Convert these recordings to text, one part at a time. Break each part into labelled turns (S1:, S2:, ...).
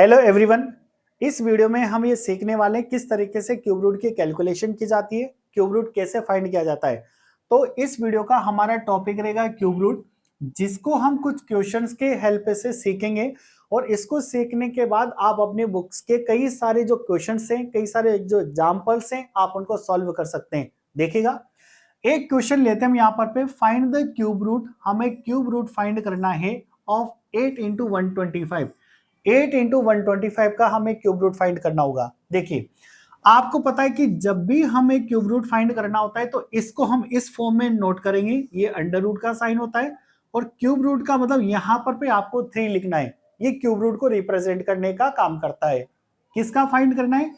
S1: Hello everyone. इस video में हम ये सीखने वाले हैं किस तरीके से क्यूब रूट की कैलकुलेशन की जाती है, क्यूब रूट कैसे फाइंड किया जाता है। तो इस वीडियो का हमारा टॉपिक रहेगा क्यूब रूट, जिसको हम कुछ क्वेश्चंस के हेल्प से सीखेंगे। और इसको सीखने के बाद आप अपने बुक्स के कई सारे जो क्वेश्चंस हैं, कई सारे जो एग्जाम्पल्स हैं, आप उनको सॉल्व कर सकते हैं। देखिएगा, एक क्वेश्चन लेते हैं हम यहाँ पर पे, फाइंड द क्यूब रूट। हमें क्यूब रूट फाइंड करना है ऑफ 8 इंटू 125। 8 इंटू 125 का हमें क्यूब रूट फाइंड करना होगा। देखिए, आपको पता है कि जब भी हमें क्यूब रूट फाइंड करना होता है तो इसको हम इस फॉर्म में नोट करेंगे। ये अंडर रूट का साइन होता है और क्यूब रूट का मतलब यहां पर पे आपको 3 लिखना है। ये क्यूब रूट को रिप्रेजेंट करने का काम करता है। किसका फाइंड करना है?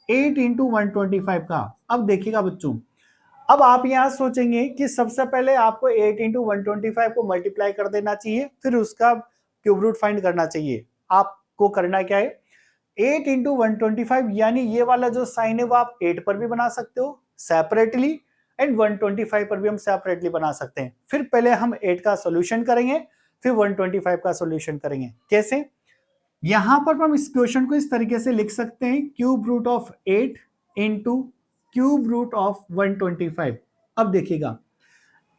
S1: 8 इंटू 125 का। अब देखिएगा बच्चों, अब आप यहां सोचेंगे कि सबसे पहले आपको 8 इंटू 125 को मल्टीप्लाई कर देना चाहिए, फिर उसका क्यूब रूट फाइंड करना चाहिए। आपको करना क्या है? 8 इंटू 125, यानी ये वाला जो साइन है वो आप 8 पर भी बना सकते हो सेपरेटली, एंड 125 पर भी हम सेपरेटली बना सकते हैं। फिर पहले हम 8 का सोल्यूशन करेंगे, फिर 125 का सोल्यूशन करेंगे। कैसे? यहां पर हम इस क्वेश्चन को इस तरीके से लिख सकते हैं, cube root of 8 into cube root of 125। अब देखिएगा,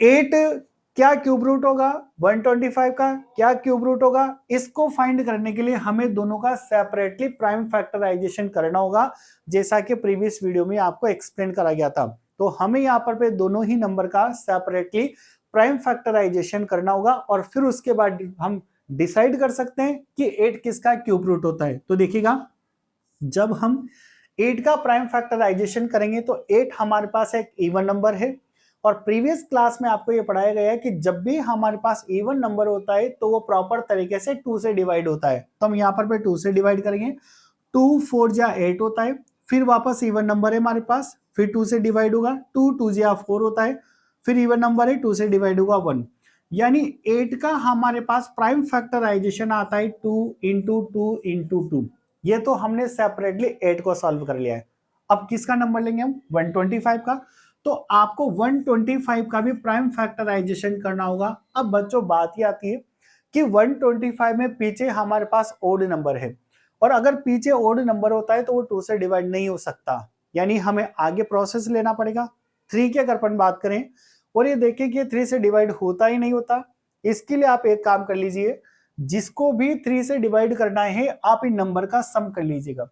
S1: 8 क्या क्यूब रूट होगा, 125 का क्या क्यूब रूट होगा। इसको फाइंड करने के लिए हमें दोनों का सेपरेटली प्राइम फैक्टराइजेशन करना होगा, जैसा कि प्रीवियस वीडियो में आपको एक्सप्लेन करा गया था। तो हमें यहाँ पर पे दोनों ही नंबर का सेपरेटली प्राइम फैक्टराइजेशन करना होगा और फिर उसके बाद हम डिसाइड कर सकते हैं कि 8 किसका क्यूब रूट होता है। तो देखिएगा, जब हम 8 का प्राइम फैक्टराइजेशन करेंगे तो 8 हमारे पास एक इवन नंबर है, और प्रीवियस क्लास में आपको ये पढ़ाया गया है कि जब भी हमारे पास इवन नंबर होता है तो वो प्रॉपर तरीके से 2 से डिवाइड होता है। तो हम यहाँ पर पे 2 से डिवाइड करेंगे। 2 4 जा 8 होता है, फिर वापस इवन नंबर है हमारे पास, फिर 2 से डिवाइड होगा। 2 2 जा 4 होता है, फिर इवन नंबर है, 2 से डिवाइड होगा 1। यानी 8 का हमारे पास प्राइम फैक्टराइजेशन आता है 2 इंटू 2 इंटू 2। ये तो हमने सेपरेटली 8 को सॉल्व कर लिया है। अब किसका नंबर लेंगे हम? 125 का। तो आपको 125 का भी प्राइम फैक्टराइजेशन करना होगा। अब बच्चों बात ही आती है कि 125 में पीछे हमारे पास ओड नंबर है, और अगर पीछे ओड नंबर होता है तो वो 2 से डिवाइड नहीं हो सकता, यानी हमें आगे प्रोसेस लेना पड़ेगा। 3 की अगर अपन बात करें और ये देखें कि 3 से डिवाइड होता ही नहीं होता, इसके लिए आप एक काम कर लीजिए, जिसको भी 3 से डिवाइड करना है आप इन नंबर का सम कर लीजिएगा।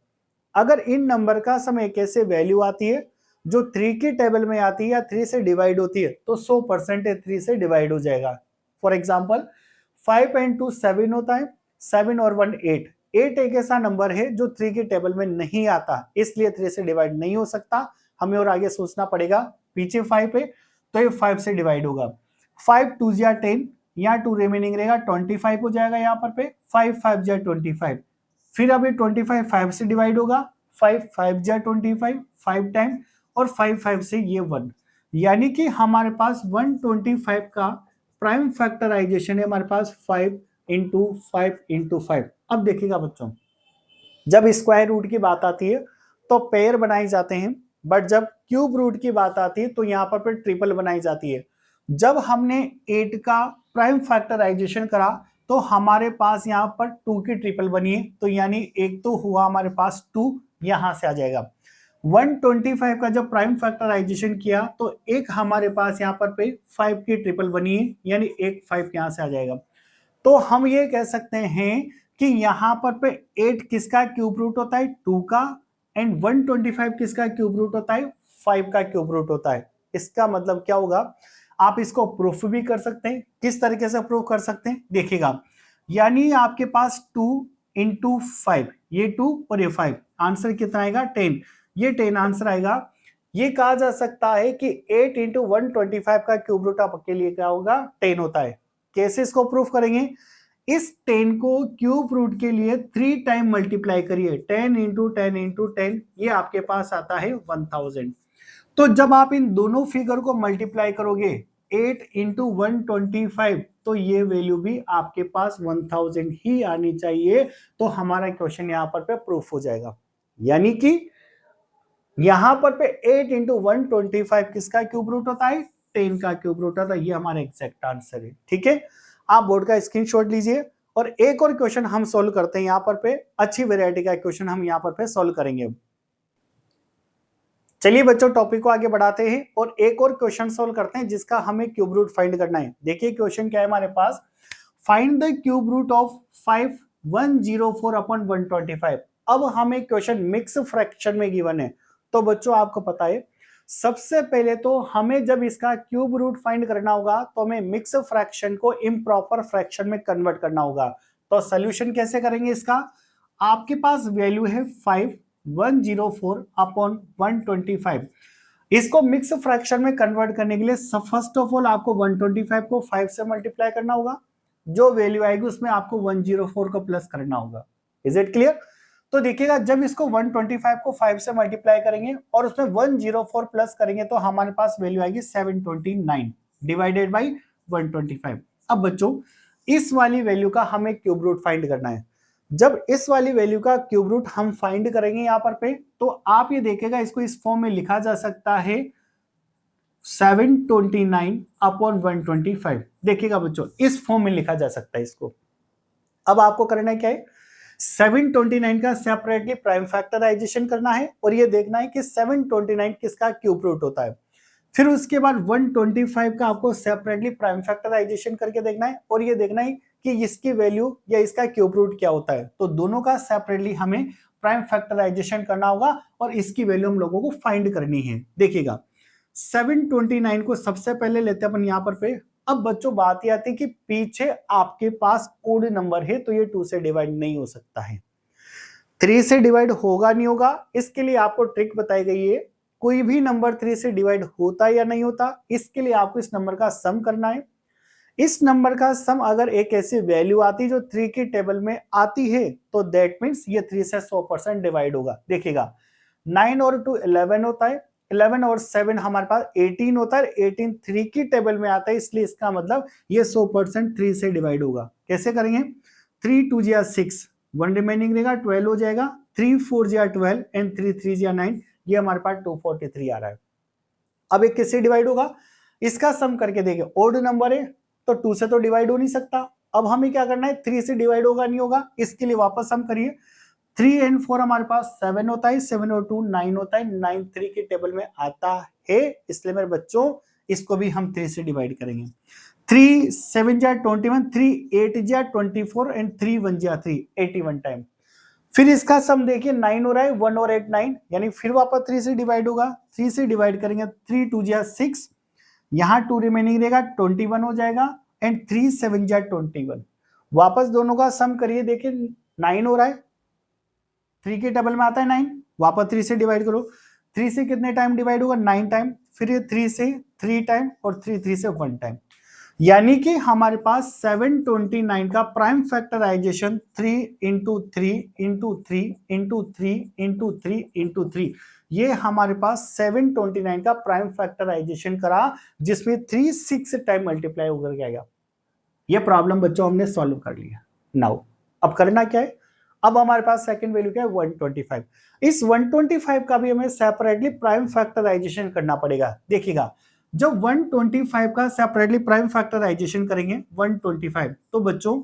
S1: अगर इन नंबर का सम एक ऐसे वैल्यू आती है जो 3 की टेबल में आती है या 3 से डिवाइड होती है तो 100% 3 से डिवाइड हो जाएगा। फॉर एग्जाम्पल 5 एंड 2 7 होता है, 7 और 1 8। 8 एक ऐसा नंबर है जो 3 की टेबल में नहीं आता, इसलिए 3 से डिवाइड नहीं हो सकता। हमें और आगे सोचना पड़ेगा। पीछे 5 है तो ये 5 से डिवाइड होगा। 5 2 जा 10, यहाँ 2 रिमेनिंग रहेगा, 25 हो जाएगा यहाँ पर पे। 5 5 जा 25, फिर अब ये 25 5 से डिवाइड होगा। 5 5 जा 25, 5 टाइम, और 5 5 से ये 1। यानी कि हमारे पास 125 का प्राइम फैक्टराइजेशन है हमारे पास 5 इंटू 5 इंटू 5। अब देखिएगा बच्चों, जब स्क्वायर रूट की बात आती है तो पेयर बनाए जाते हैं, बट जब क्यूब रूट की बात आती है तो यहाँ पर ट्रिपल बनाई जाती है। जब हमने 8 का प्राइम फैक्टराइजेशन करा तो हमारे पास यहाँ पर 2 की ट्रिपल बनी है, तो यानी एक तो हुआ हमारे पास 2, यहां से आ जाएगा। 125 का जब प्राइम फैक्टराइजेशन किया तो एक हमारे पास यहाँ पर पे 5 की ट्रिपल बनी है, यानी एक 5 यहां से आ जाएगा। तो हम ये कह सकते हैं कि यहां पर पे 8 किसका क्यूब रूट होता है? 2 का। एंड 125 किसका क्यूब रूट होता है? 5 का क्यूब रूट होता है। इसका मतलब क्या होगा? आप इसको प्रूफ भी कर सकते हैं। किस तरीके से प्रूफ कर सकते हैं? देखिएगा, यानी आपके पास 2 इंटू 5, ये 2 और ये 5, आंसर कितना आएगा? 10। ये 10 आंसर आएगा। ये कहा जा सकता है कि 8 इंटू 125 का क्यूब रूट आपके लिए क्या होगा? 10 होता है। कैसे इसको प्रूफ करेंगे? इस 10 को क्यूब रूट के लिए 3 टाइम मल्टीप्लाई करिए, 10 इंटू 10 इंटू 10, ये आपके पास आता है 1000। तो जब आप इन दोनों फिगर को मल्टीप्लाई करोगे 8 इंटू 125, तो ये वैल्यू भी आपके पास 1000 ही आनी चाहिए। तो हमारा क्वेश्चन यहां पर पे प्रूफ हो जाएगा। यानी कि यहां पर पे 8 इंटू 125 किसका क्यूब रूट होता है? 10 का क्यूब रूट होता है। ये हमारा एग्जैक्ट आंसर है। ठीक है, आप बोर्ड का स्क्रीनशॉट लीजिए और एक और क्वेश्चन हम सोल्व करते हैं यहाँ पर पे, अच्छी वेराइटी का क्वेश्चन हम यहाँ पर पे सोल्व करेंगे। चलिए बच्चों टॉपिक को आगे बढ़ाते हैं और एक और क्वेश्चन सोल्व करते हैं जिसका हमें क्यूब रूट फाइंड करना है। देखिए क्वेश्चन क्या है हमारे पास, find the cube root of 5104 upon 125। अब हमें क्वेश्चन मिक्स फ्रैक्शन में गिवन है, तो बच्चों आपको पता है सबसे पहले तो हमें जब इसका क्यूब रूट फाइंड करना होगा तो हमें मिक्स फ्रैक्शन को इम्प्रॉपर फ्रैक्शन में कन्वर्ट करना होगा। तो सॉल्यूशन कैसे करेंगे इसका, आपके पास वैल्यू है 5104 अपॉन 125। इसको मिक्स फ्रैक्शन में कन्वर्ट करने के लिए फर्स्ट ऑफ ऑल आपको 125 को 5 से मल्टीप्लाई करना होगा, जो वैल्यू आएगी उसमें आपको 104 को प्लस करना होगा। Is it clear? तो देखिएगा जब इसको 125 को 5 से मल्टीप्लाई करेंगे और उसमें 104 प्लस करेंगे तो हमारे पास वैल्यू आएगी 729 डिवाइडेड बाई 125। अब बच्चों इस वाली वैल्यू का हमें क्यूब रूट फाइंड करना है। जब इस वाली वैल्यू का क्यूब रूट हम फाइंड करेंगे यहाँ पर पे, तो आप ये देखेगा इसको इस फॉर्म में लिखा जा सकता है 729 अपॉन 125। देखिएगा बच्चों इस फॉर्म में लिखा जा सकता है इसको। अब आपको करना है क्या है, 729 का सेपरेटली प्राइम फैक्टराइजेशन करना है और ये देखना है कि 729 किसका क्यूब रूट होता है। फिर उसके बाद 125 का आपको सेपरेटली प्राइम फैक्टराइजेशन करके देखना है और ये देखना है कि इसकी वैल्यू या इसका क्यूब रूट क्या होता है। तो दोनों का सेपरेटली हमें प्राइम फैक्टराइजेशन करना होगा और इसकी वैल्यू हम लोगों को फाइंड करनी है। देखिएगा 729 को सबसे पहले लेते हैं अपन यहाँ पर पे। अब बच्चों बात ये आती है कि पीछे आपके पास ओड नंबर है तो ये 2 से डिवाइड नहीं हो सकता है, 3 से डिवाइड होगा नहीं होगा। इसके लिए आपको ट्रिक बताई गई है, कोई भी नंबर 3 से डिवाइड होता या नहीं होता, इसके लिए आपको इस नंबर का सम करना है। इस नंबर का सम अगर एक ऐसी वैल्यू आती है जो 3 की टेबल में आती है तो दैट मीन्स ये 3 से 100% डिवाइड होगा। देखिएगा 9 और 2 11 होता है, 11 और 7 हमारे पास 18 होता है, 18 3 की टेबल में आता है, इसलिए इसका मतलब ये 100% 3 से डिवाइड होगा। कैसे करेंगे, 3 2 जा 6, 1 रिमेनिंग रहेगा 12 हो जाएगा, 3 4 जा 12 एंड 3 3 जा 9, ये हमारे पास 243 आ रहा है। अब एक किससे डिवाइड होगा, इसका सम करके देंगे, ओड नंबर है तो 2 से तो डिवाइड हो नहीं सकता। अब हमें क्या करना है, 3 से डिवाइड होगा नहीं होगा, इसके लिए वापस सम करिए। 3 and 4 हमारे पास 7 होता है, 7 और 2 9 होता है, 9 3 की टेबल में आता है, इसलिए मेरे बच्चों इसको भी हम 3 से डिवाइड करेंगे। 3 7 जा 21, 3 8 जा 24 एंड 3 1 जा 3, 81 टाइम। फिर इसका सम देखिए 9 हो रहा है, 1 और 8 9, यानी फिर वापस 3 से डिवाइड होगा, 3 से डिवाइड करेंगे, 3 2 जा 6, यहाँ 2 रिमेनिंग रहेगा 21 हो जाएगा एंड 3 7 जा 21। वापस दोनों का सम करिए, देखिए 9 हो रहा है, 3 के टेबल में आता है 9, वापस 3 से डिवाइड करो, 3 से कितने टाइम डिवाइड होगा, 9 टाइम, फिर ये 3 से 3 टाइम और 3 से 1 टाइम, यानी कि हमारे पास 729 का prime factorization 3 into 3 into 3 into 3 into 3 into 3, ये हमारे पास 729 का प्राइम फैक्टराइजेशन करा, जिसमें 3 6 टाइम मल्टीप्लाई होकर आएगा। ये प्रॉब्लम बच्चों हमने सॉल्व कर लिया। नाउ अब करना क्या है, अब हमारे पास सेकंड वैल्यू क्या है, 125। इस 125 का भी हमें सेपरेटली प्राइम फैक्टराइजेशन करना पड़ेगा। देखिएगा जब 125 का सेपरेटली प्राइम फैक्टराइजेशन करेंगे 125, तो बच्चों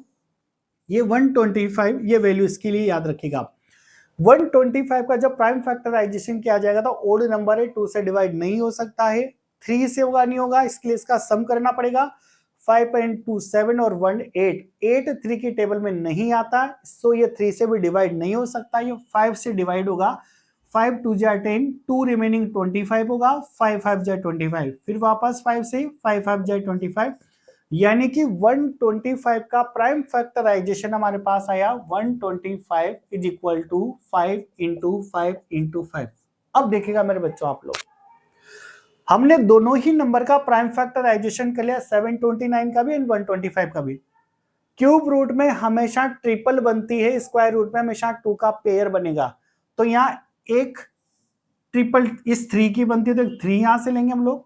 S1: ये 125 ये वैल्यू इसके लिए याद रखिएगा। 125 का जब प्राइम फैक्टराइजेशन किया जाएगा तो ओड नंबर है, 2 से डिवाइड नहीं हो सकता है, 3 से होगा नहीं होगा, इसके लिए इसका सम करना पड़ेगा। 5 and 2 7 और 1 8, 8 3 की टेबल में नहीं आता, सो ये 3 से भी डिवाइड नहीं हो सकता, ये 5 से डिवाइड होगा, 5 2 जा 10, 2 रिमेनिंग 25 होगा, 5 5 जा 25, फिर वापस 5 से 5 5 जा 25, यानी कि 125 का प्राइम फैक्टराइजेशन हमारे पास आया 125 is equal to 5 into 5 into 5। अब देखिएगा मेरे बच्चों आप लोग, हमने दोनों ही नंबर का प्राइम फैक्टराइजेशन कर लिया, 729 का भी एंड 125 का भी। क्यूब रूट में हमेशा ट्रिपल बनती है, स्क्वायर रूट में हमेशा 2 का पेयर बनेगा, तो यहाँ एक ट्रिपल इस 3 की बनती है तो 3 यहां से लेंगे हम लोग,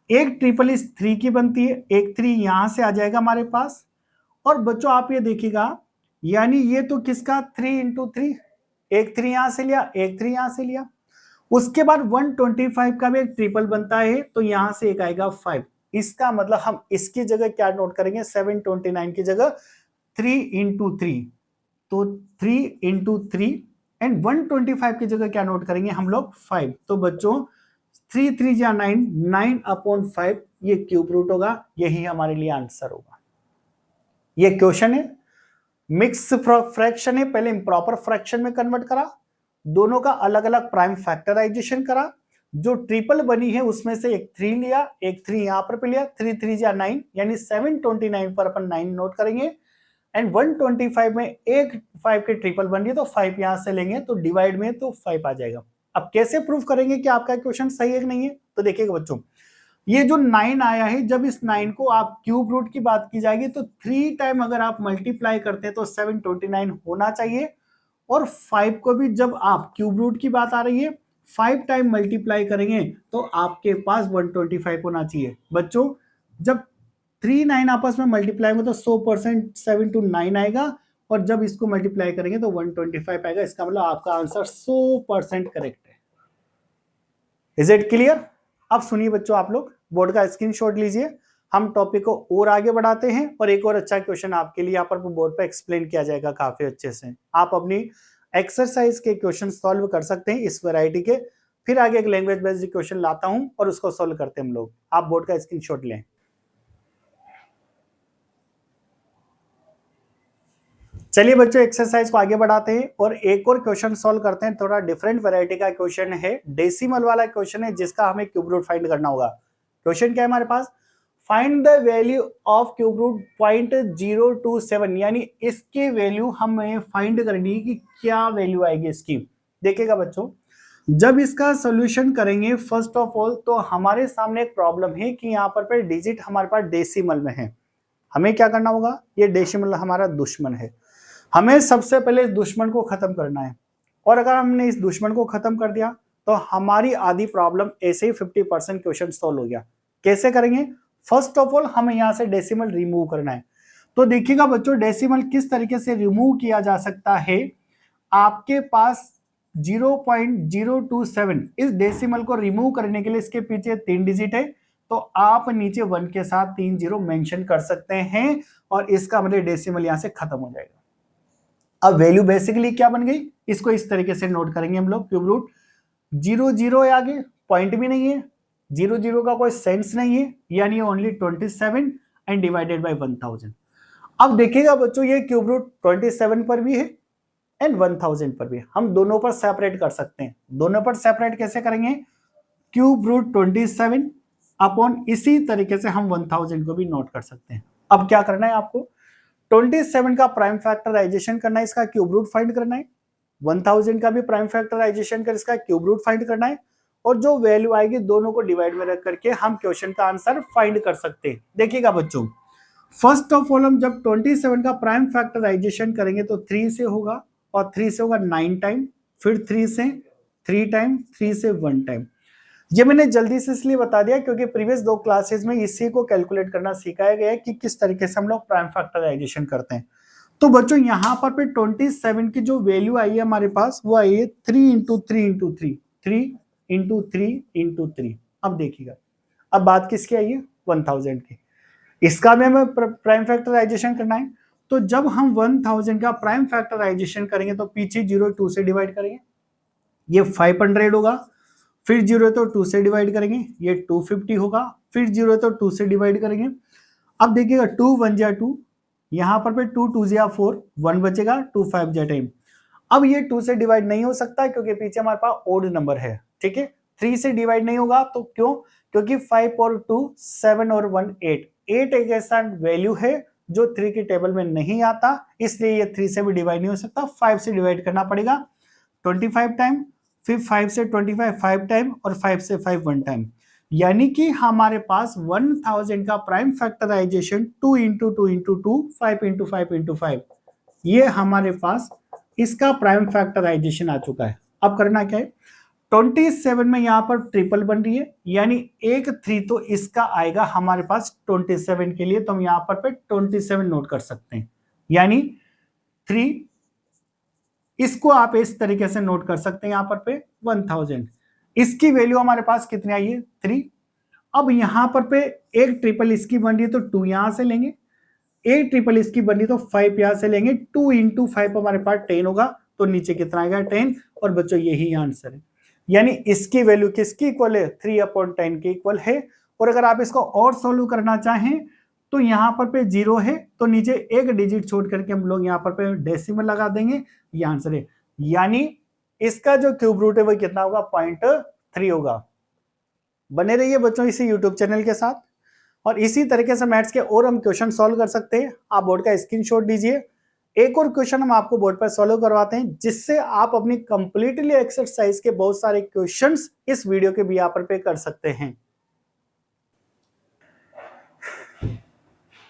S1: एक ट्रिपल इस 3 की बनती है, एक 3 यहां से आ जाएगा हमारे पास। और बच्चों आप ये देखिएगा, यानी ये तो किसका 3 इंटू 3, एक 3 यहां से लिया, एक 3 यहां से लिया। उसके बाद 125 का भी एक ट्रिपल बनता है, तो यहां से एक आएगा 5। इसका मतलब हम इसकी जगह क्या नोट करेंगे, 729 की जगह 3 इंटू 3, तो 3 इंटू 3 एंड 125 की जगह क्या नोट करेंगे हम लोग 5। तो बच्चों 3 3 या 9, 9/5 ये क्यूब रूट होगा, यही हमारे लिए आंसर होगा। ये क्वेश्चन है, मिक्स फ्रैक्शन है, पहले इंप्रॉपर फ्रैक्शन में कन्वर्ट करा, दोनों का अलग अलग प्राइम फैक्टराइजेशन करा, जो ट्रिपल बनी है उसमें से एक 3 लिया, एक 3 यहां पर लिया, 3 3 या 9 यानी 729 पर अपन 9 नोट करेंगे एंड 125 में एक 5 के ट्रिपल बन रही है तो 5 यहां से लेंगे तो डिवाइड में तो 5 आ जाएगा। अब कैसे प्रूफ करेंगे कि आपका क्वेश्चन सही है कि नहीं है, तो देखिएगा बच्चों, ये जो 9 आया है, जब इस 9 को आप क्यूब रूट की बात की जाएगी तो 3 टाइम अगर आप मल्टीप्लाई करते हैं तो 729 होना चाहिए, और 5 को भी जब आप क्यूब रूट की बात आ रही है 5 टाइम मल्टीप्लाई करेंगे तो आपके पास 125 होना चाहिए। बच्चों जब 3 9 आपस में मल्टीप्लाई होंगे तो 100% 7 to 9 आएगा, और जब इसको मल्टीप्लाई करेंगे तो 125 आएगा। इसका मतलब आपका आंसर 100% करेक्ट है। Is it clear? अब सुनिए बच्चों, आप लोग बोर्ड का स्क्रीनशॉट लीजिए, हम टॉपिक को और आगे बढ़ाते हैं और एक और अच्छा क्वेश्चन आपके लिए यहाँ पर बोर्ड पे एक्सप्लेन किया जाएगा काफी अच्छे से। आप अपनी एक्सरसाइज के क्वेश्चन सॉल्व कर सकते हैं इस वैरायटी के। फिर आगे एक लैंग्वेज बेस्ड क्वेश्चन लाता हूं और उसको सॉल्व करते हैं हम लोग। आप बोर्ड का स्क्रीनशॉट लें। चलिए बच्चों, एक्सरसाइज को आगे बढ़ाते हैं और एक और क्वेश्चन सॉल्व करते हैं। थोड़ा डिफरेंट वैरायटी का क्वेश्चन है, डेसिमल वाला क्वेश्चन है जिसका हमें क्यूब रूट फाइंड करना होगा। क्वेश्चन क्या है हमारे पास, find the value of cube root 0.027, यानी इसकी वैल्यू हमें फाइंड करनी है कि क्या वैल्यू आएगी इसकी। देखिएगा बच्चों, जब इसका सोल्यूशन करेंगे फर्स्ट ऑफ ऑल तो हमारे सामने एक प्रॉब्लम है कि यहाँ पर डिजिट हमारे पास डेसिमल में है। हमें क्या करना होगा, ये डेसिमल हमारा दुश्मन है, हमें सबसे पहले इस दुश्मन को खत्म करना है। और अगर हमने इस दुश्मन को खत्म कर दिया तो हमारी आधी प्रॉब्लम ऐसे ही 50% क्वेश्चन सॉल्व हो गया। कैसे करेंगे, फर्स्ट ऑफ ऑल हमें यहां से डेसिमल रिमूव करना है। तो देखिएगा बच्चों, डेसिमल किस तरीके से रिमूव किया जा सकता है। आपके पास 0.027, इस डेसिमल को रिमूव करने के लिए इसके पीछे 3 डिजिट है, तो आप नीचे 1 के साथ 3 0 मेंशन कर सकते हैं और इसका मतलब डेसिमल यहां से खत्म हो जाएगा। अब वैल्यू बेसिकली क्या बन गई, इसको इस तरीके से नोट करेंगे हम लोग। क्यूब रूट 0 0 है, आगे पॉइंट भी नहीं है, 0 0 का कोई सेंस नहीं है, यानी ओनली 27 एंड डिवाइडेड बाय 1000। अब देखिएगा बच्चों, ये क्यूब रूट 27 पर भी है एंड 1000 पर भी है। हम दोनों पर सेपरेट कर सकते हैं। दोनों पर सेपरेट कैसे करेंगे, क्यूब रूट 27 अपॉन इसी तरीके से हम 1000 को भी नोट कर सकते हैं। अब क्या करना है आपको, 27 का प्राइम फैक्टराइजेशन करना है, इसका क्यूब रूट फाइंड करना है, 1000 का भी प्राइम फैक्टराइजेशन कर इसका क्यूब रूट फाइंड करना है, और जो वैल्यू आएगी दोनों को डिवाइड में रख करके हम क्वेश्चन का आंसर फाइंड कर सकते हैं। देखिएगा बच्चों, फर्स्ट ऑफ ऑल हम जब 27 का प्राइम फैक्टराइजेशन करेंगे तो 3 से होगा, और 3 से होगा 9 टाइम, फिर 3 से 3 टाइम, 3 से 1 टाइम। ये मैंने जल्दी से इसलिए बता दिया क्योंकि प्रीवियस 2 क्लासेस में इसी को कैलकुलेट करना सिखाया गया है कि किस तरीके से हम लोग प्राइम फैक्टराइजेशन करते हैं। तो बच्चों यहाँ पर 27 की जो वैल्यू आई है हमारे पास, वो आई है 3 इंटू 3 इंटू 3, 3 इंटू 3 इंटू 3। अब देखिएगा, अब बात किसकी आई है, 1000 की। इसका भी हमें प्राइम फैक्टराइजेशन करना है, तो जब हम 1000 का प्राइम फैक्टराइजेशन करेंगे तो पीछे 0 2 से डिवाइड करेंगे, ये 500 होगा, फिर 0 है तो 2 से डिवाइड करेंगे, ये 250 होगा, फिर 0 है तो 2 से डिवाइड करेंगे। अब देखिएगा 2 1 जा 2, यहां पर 2 2 जा 4, 1 बचेगा, 2 5 जा 10। अब ये 2 से डिवाइड नहीं हो सकता क्योंकि पीछे हमारे पास ओड नंबर है, ठीक है। 3 से डिवाइड नहीं होगा, तो क्यों, क्योंकि 5 और 2 7 और 1 8, 8 एक ऐसा वैल्यू है जो 3 की टेबल में नहीं आता, इसलिए ये 3 से भी डिवाइड नहीं हो सकता। 5 से डिवाइड करना पड़ेगा 25 टाइम, फिर 5 से 25 5 टाइम, और 5 से 5 1 टाइम, यानी कि हमारे पास 1000 का prime factorization 2 into 2 into 2 5 into 5 into 5, ये हमारे पास इसका प्राइम फैक्टराइजेशन आ चुका है। अब करना क्या है, 27 में यहां पर ट्रिपल बन रही है, यानी एक 3 तो इसका आएगा हमारे पास 27 के लिए, तो हम यहां पर 27 नोट कर सकते हैं, यानी 3, इसको आप इस तरीके से नोट कर सकते हैं, यहां पर 1000, इसकी वैल्यू हमारे पास कितनी आई है, 3। अब यहां पर एक ट्रिपल इसकी बन रही है तो 2 यहां से लेंगे, ए ट्रिपल इसकी बनी तो 5 यहां से लेंगे, 2 इंटू 5 हमारे पास 10 होगा, तो नीचे कितना आएगा 10। और बच्चों यही आंसर है, यानी इसकी वैल्यू किसकी इक्वल है, 3/10 के इक्वल है। और अगर आप इसको और सोल्व करना चाहें तो यहाँ पर पे 0 है, तो नीचे एक डिजिट छोड़ करके हम लोग यहाँ पर पे डेसिमल लगा देंगे, ये आंसर है। यानी इसका जो क्यूब रूट है वो कितना होगा, 0.3 होगा। बने रहिए बच्चों इसी यूट्यूब चैनल के साथ, और इसी तरीके से मैथ्स के और हम क्वेश्चन सॉल्व कर सकते हैं। आप बोर्ड का स्क्रीनशॉट दीजिए, एक और क्वेश्चन हम आपको बोर्ड पर सॉल्व करवाते हैं, जिससे आप अपनी कंप्लीटली एक्सरसाइज के बहुत सारे क्वेश्चंस इस वीडियो के भी यहाँ पर पे कर सकते हैं।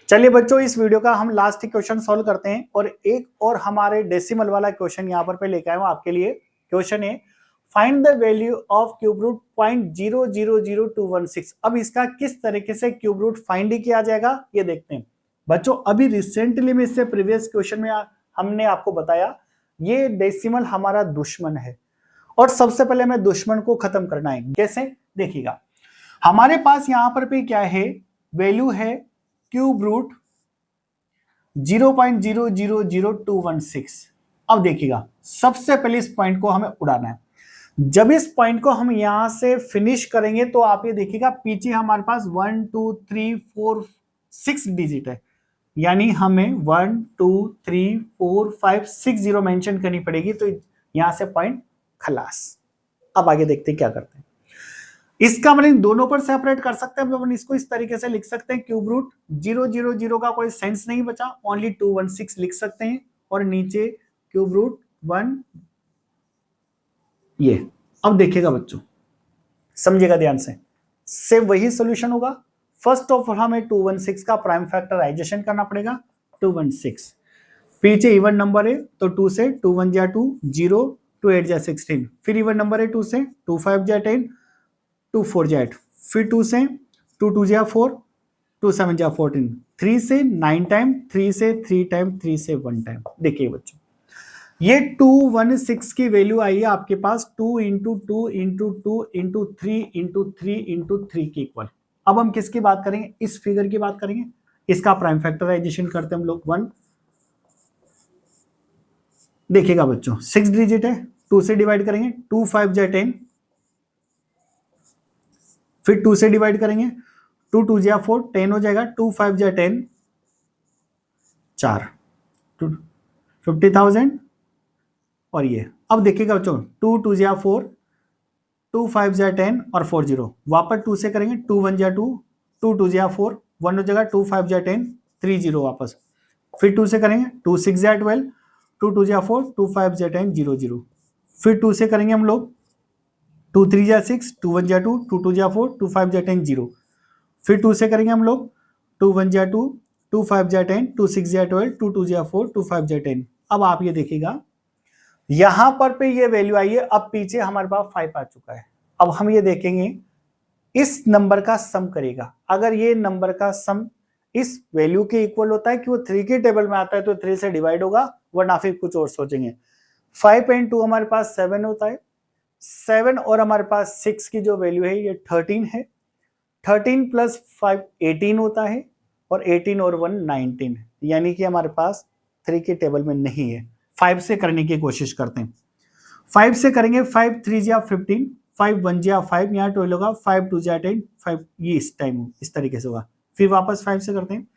S1: चलिए बच्चों, इस वीडियो का हम लास्ट क्वेश्चन सॉल्व करते हैं, और एक और हमारे डेसिमल वाला क्वेश्चन यहाँ पर पे लेके आए हूं आपके लिए। क्वेश्चन है find the value of cube root 0.000216। अब इसका किस तरीके से क्यूब रूट फाइंड किया जाएगा ये देखते हैं। बच्चों अभी रिसेंटली में इससे प्रीवियस क्वेश्चन में हमने आपको बताया ये डेसिमल हमारा दुश्मन है, और सबसे पहले हमें दुश्मन को खत्म करना है। कैसे देखिएगा, हमारे पास यहाँ पर भी क्या है, वैल्यू है क्यूब रूट 0.000216। अब देखिएगा, सबसे पहले इस पॉइंट को हमें उड़ाना है। जब इस पॉइंट को हम यहां से फिनिश करेंगे तो आप ये देखिएगा पीछे हमारे पास 1 2 3 4 6 डिजिट है, यानी हमें 1 2 3 4 5 6 0 मेंशन करनी पड़ेगी, तो यहां से पॉइंट खलास। अब आगे देखते हैं क्या करते हैं। इसका मतलब दोनों पर सेपरेट कर सकते हैं, अपन इसको इस तरीके से लिख सकते हैं, क्यूब रूट 000 का कोई सेंस नहीं बचा, ओनली 216 लिख सकते हैं, और नीचे क्यूब रूट 1 ये। अब देखिएगा बच्चों, समझिएगा ध्यान से, सेम वही सॉल्यूशन होगा। फर्स्ट ऑफ ऑल हमें 216 का प्राइम फैक्टराइजेशन करना पड़ेगा। 216 पीछे इवन नंबर है तो 2 से 2 1 जा 2 0 2 8 जा 16, फिर इवन नंबर है 2 से 2 5 जा 10 2 4 जा 8, फिर 2 से 2 2 जा 4 2 7 जा 14, 3 से 9 टाइम, 3 से 3 टाइम, 3 से 1 टाइम। देखिए बच्चों ये 216 की वैल्यू आई है आपके पास 2 into 2 into 2 into 3 into 3 into 3 की इक्वल। अब हम किसकी बात करेंगे, इस फिगर की बात करेंगे। इसका प्राइम फैक्टराइजेशन करते हैं हम लोग 1। देखिएगा बच्चों 6 डिजिट है, 2 से डिवाइड करेंगे 2 5 जा 10, फिर 2 से डिवाइड करेंगे 2 2 जा 4 10 हो जाएगा, 2 5 जा 10 4 50,000, और ये अब देखिएगा बच्चों 2 2 जा 4 2 5 जा 10 और 4 0, वापस 2 से करेंगे 2 1 जा 2 2 2 जा 4 1 हो जाएगा, 2 5 जा 10 3 0 वापस, फिर 2 से करेंगे 2 6 जा 12 2 2 जा 4 2 5 जा 10 0 0, फिर 2 से करेंगे हम लोग 2 3 जा 6 2 1 जा 2 2 2 जा 4 2 5 जा 10 0, फिर 2 से करेंगे हम लोग 2 1 जा 2 2 5 जा 10 2 6 जा 12 2 2 जा 4 2 5 जा 10। अब आप ये देखिएगा यहां पर पे ये वैल्यू आई है, अब पीछे हमारे पास 5 आ चुका है। अब हम ये देखेंगे इस नंबर का सम करेगा, अगर ये नंबर का सम इस वैल्यू के इक्वल होता है कि वो 3 के टेबल में आता है तो 3 से डिवाइड होगा, वरना फिर कुछ और सोचेंगे। 5 एंड 2 हमारे पास 7 होता है, 7 और हमारे पास 6 की जो वैल्यू है ये 13 है, 13 प्लस 5 18 होता है, और 18 और 1 19, यानी कि हमारे पास 3 के टेबल में नहीं है। 5 से करने की कोशिश करते हैं, 5 से करेंगे 5 3 जा 15 5 1 जा 5, यहाँ 12 होगा, 5 2 जा 10 5, ये इस टाइम इस तरीके से होगा। फिर वापस 5 से करते हैं,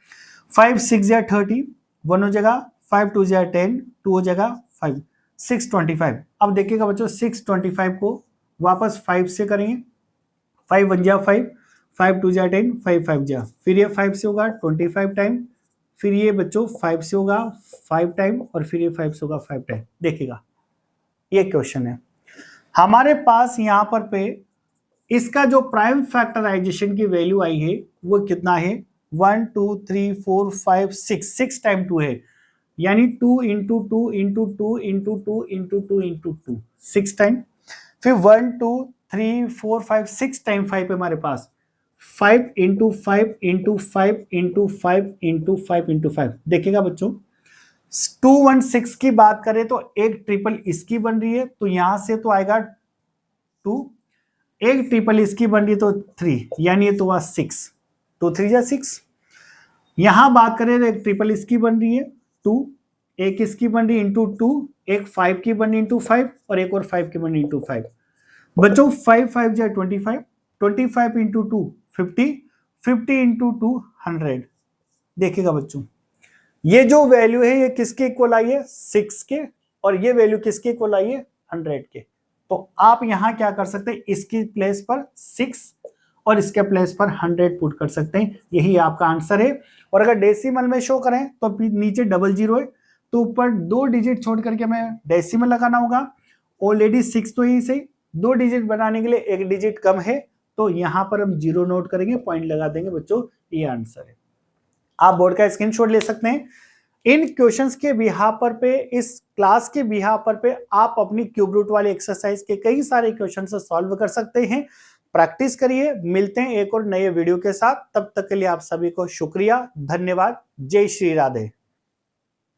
S1: 5 6 जा 30 1 हो जाएगा, 5 2 जा 10 2 हो जाएगा 5 6 25। अब देखिएगा बच्चों 6 25 को वापस 5 से करेंगे, 5 1 जा 5 5 2 जा 10 5 5 जा, फिर ये 5 से होगा 25 टाइम, फिर ये बच्चों 5 से होगा 5 टाइम, और फिर ये 5 से होगा 5 टाइम। देखिएगा ये क्वेश्चन है हमारे पास, यहां पर पे इसका जो प्राइम फैक्टराइजेशन की वैल्यू आई है वो कितना है 1 2 3 4 5 6 टाइम 2 है, यानी 2 into 2 into 2 into 2 into 2 into 2 6 time, फिर 1 2 3 4 5 6 टाइम 5 है हमारे पास, 5 into 5 into 5 into 5 into 5 into 5। देखिएगा बच्चों 216 की बात करें तो एक ट्रिपल इसकी बन रही है, तो यहां से तो आएगा 2, एक ट्रिपल इसकी बन रही तो 3, यानी ये तो हुआ 6, 2 3 जा 6, यहां बात करें तो एक ट्रिपल इसकी बन रही है 2, एक इसकी बन रही है इंटू 2, एक 5 की बन रही इंटू 5 और एक और 5 की बन रही इंटू 5। बच्चों 5 5 जाए 25, 25 इंटू 2 50, 50 इंटू 2 100। देखिएगा बच्चों, ये जो वैल्यू है ये किसके इक्वल आई है 6 के, और ये वैल्यू किसके इक्वल आई है 100 के। तो आप यहां क्या कर सकते हैं, इसकी प्लेस पर 6 और इसके प्लेस पर 100 पुट कर सकते हैं, यही आपका आंसर है। और अगर डेसिमल में शो करें तो नीचे डबल जीरो है, तो ऊपर 2 डिजिट छोड़ करके हमें डेसिमल लगाना होगा। ऑलरेडी 6 तो यही सही, 2 डिजिट बनाने के लिए 1 डिजिट कम है, तो यहां पर हम 0 नोट करेंगे, पॉइंट लगा देंगे बच्चों, ये आंसर है। आप बोर्ड का स्क्रीनशॉट ले सकते हैं। इन क्वेश्चंस के बिहाफ पर पे, इस क्लास के बिहाफ पर पे आप अपनी क्यूब रूट वाले एक्सरसाइज के कई सारे क्वेश्चन सॉल्व कर सकते हैं। प्रैक्टिस करिए, मिलते हैं एक और नए वीडियो के साथ, तब तक के लिए आप सभी को शुक्रिया, धन्यवाद, जय श्री राधे।